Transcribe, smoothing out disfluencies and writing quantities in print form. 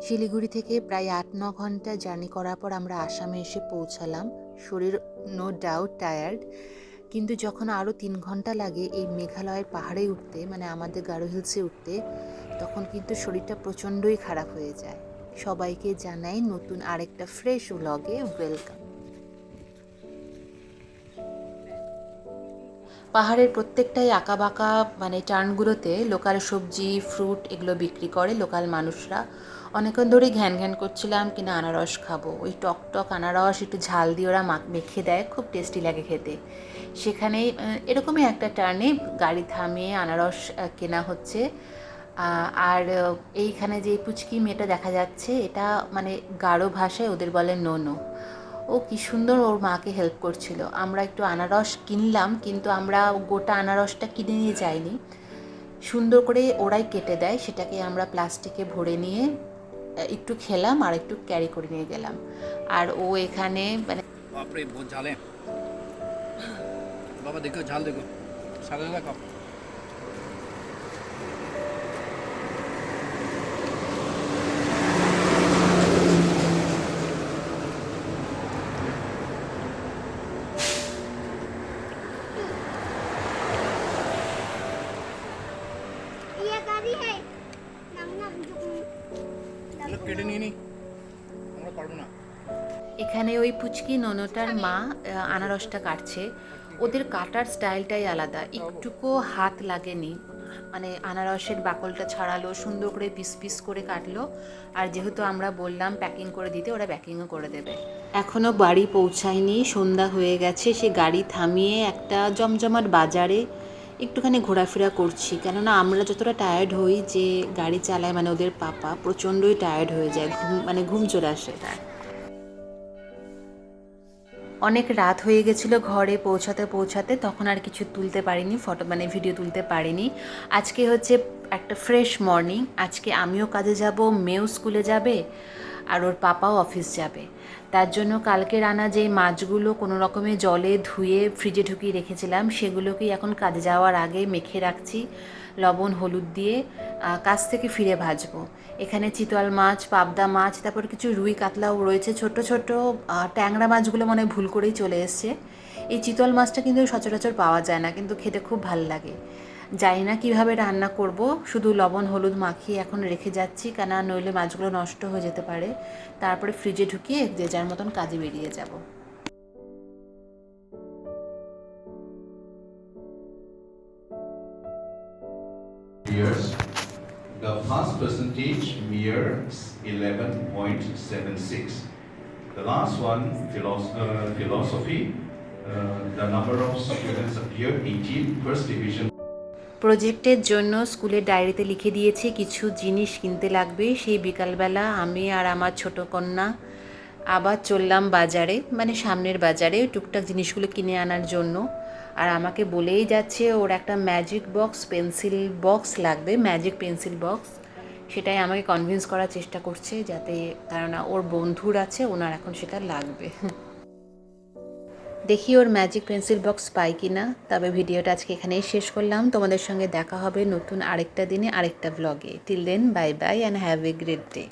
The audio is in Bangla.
শিলিগুড়ি থেকে প্রায় ৮-৯ ঘন্টা জার্নি করার পর আমরা আসামে এসে পৌঁছালাম। শরীর নো ডাউট টায়ার্ড, কিন্তু যখন আরও ৩ ঘন্টা লাগে এই মেঘালয়ের পাহাড়ে উঠতে, মানে আমাদের গারো হিলসে উঠতে, তখন কিন্তু শরীরটা প্রচণ্ডই খারাপ হয়ে যায়। সবাইকে জানাই নতুন আরেকটা ফ্রেশ ব্লগে ওয়েলকাম। পাহাড়ের প্রত্যেকটাই আঁকাবাঁকা মানে টার্নগুলোতে লোকাল সবজি, ফ্রুট এগুলো বিক্রি করে লোকাল মানুষরা। অনেকক্ষণ ধরেই ঘ্যান ঘ্যান করছিলাম কিনা আনারস খাবো। ওই টক টক আনারস একটু ঝাল দিয়ে ওরা মেখে দেয়, খুব টেস্টি লাগে খেতে। সেখানেই এরকমই একটা টার্নে গাড়ি থামিয়ে আনারস কেনা হচ্ছে। আর এইখানে যে পুচকি মেয়েটা দেখা যাচ্ছে, এটা মানে গারো ভাষায় ওদের বলে নোনো। ও কি সুন্দর ওর মাকে হেল্প করছিল। আমরা একটু আনারস কিনলাম, কিন্তু আমরা গোটা আনারসটা কিনে নিয়ে যাইনি, সুন্দর করে ওরাই কেটে দেয়, সেটাকে আমরা প্লাস্টিকে ভরে নিয়ে একটু খেলাম আর একটু ক্যারি করে নিয়ে গেলাম। আর ও এখানে মানে বাপরে বহুত ঝাল है बाबा, देखो झाल देखो सादा सादा खाओ। ये गाड़ी है नम नम जो কেটে নিয়ে নি, আমরা পারবো না। এখানে ওই পুচকি ননটার মা আনারসটা কাটছে। ওদের কাটার স্টাইলটাই আলাদা, একটুকুও হাত লাগেনি। মানে আনারসের বাকলটা ছাড়ালো, সুন্দর করে পিস পিস করে কাটলো। আর যেহেতু আমরা বললাম প্যাকিং করে দিতে, ওরা প্যাকিংও করে দেবে। এখনও বাড়ি পৌঁছায়নি, সন্ধ্যা হয়ে গেছে। সে গাড়ি থামিয়ে একটা জমজমাট বাজারে একটুখানি ঘোরাফেরা করছি, কেননা আমরা যতটা টায়ার্ড হই, যে গাড়ি চালায় মানে ওদের পাপা প্রচণ্ডই টায়ার্ড হয়ে যায়, ঘুম চলে আসে তার। অনেক রাত হয়ে গেছিলো ঘরে পৌঁছাতে পৌঁছাতে, তখন আর কিছু তুলতে পারিনি, ফটো মানে ভিডিও তুলতে পারিনি। আজকে হচ্ছে একটা ফ্রেশ মর্নিং। আজকে আমিও কাজে যাব, মেয়েও স্কুলে যাবে, আর ওর পাপাও অফিস যাবে। তার জন্য কালকের আনা যেই মাছগুলো কোনো রকমে জলে ধুয়ে ফ্রিজে ঢুকিয়ে রেখেছিলাম, সেগুলোকেই এখন কাজে যাওয়ার আগে মেখে রাখছি লবণ হলুদ দিয়ে, কাজ থেকে ফিরে ভাজবো। এখানে চিতল মাছ, পাবদা মাছ, তারপর কিছু রুই কাতলাও রয়েছে, ছোট ছোট ট্যাংরা মাছগুলো মনে ভুল করেই চলে এসছে। এই চিতল মাছটা কিন্তু সচরাচর পাওয়া যায় না, কিন্তু খেতে খুব ভালো লাগে। জানি না কীভাবে রান্না করব, শুধু লবণ হলুদ মাখিয়ে এখন রেখে যাচ্ছি, কেন নইলে মাছগুলো নষ্ট হয়ে যেতে পারে। তারপরে ফ্রিজে ঢুকিয়ে যে যার মতন কাজে বেরিয়ে যাব। Years, the pass percentage mirrors 11.76. The last one, philosophy, the number of students appeared 18, first division. প্রজেক্টের জন্য স্কুলের ডায়েরিতে লিখে দিয়েছি কিছু জিনিস কিনতে লাগবে। সেই বিকালবেলা আমি আর আমার ছোট কন্যা আবার চললাম বাজারে, মানে সামনের বাজারে টুকটাক জিনিসগুলো কিনে আনার জন্য। আর আমাকে বলেই যাচ্ছে ওর একটা ম্যাজিক বক্স পেন্সিল বক্স লাগবে, ম্যাজিক পেন্সিল বক্স। সেটাই আমাকে কনভিন্স করার চেষ্টা করছে, যাতে, কারণ ওর বন্ধুর আছে, ওনার এখন সেটা লাগবে। দেখি ওর ম্যাজিক পেন্সিল বক্স পাই কি না। তবে ভিডিওটা আজকে এখানেই শেষ করলাম। তোমাদের সঙ্গে দেখা হবে নতুন আরেকটা দিনে আরেকটা ব্লগে। Till then, bye bye and have a great day.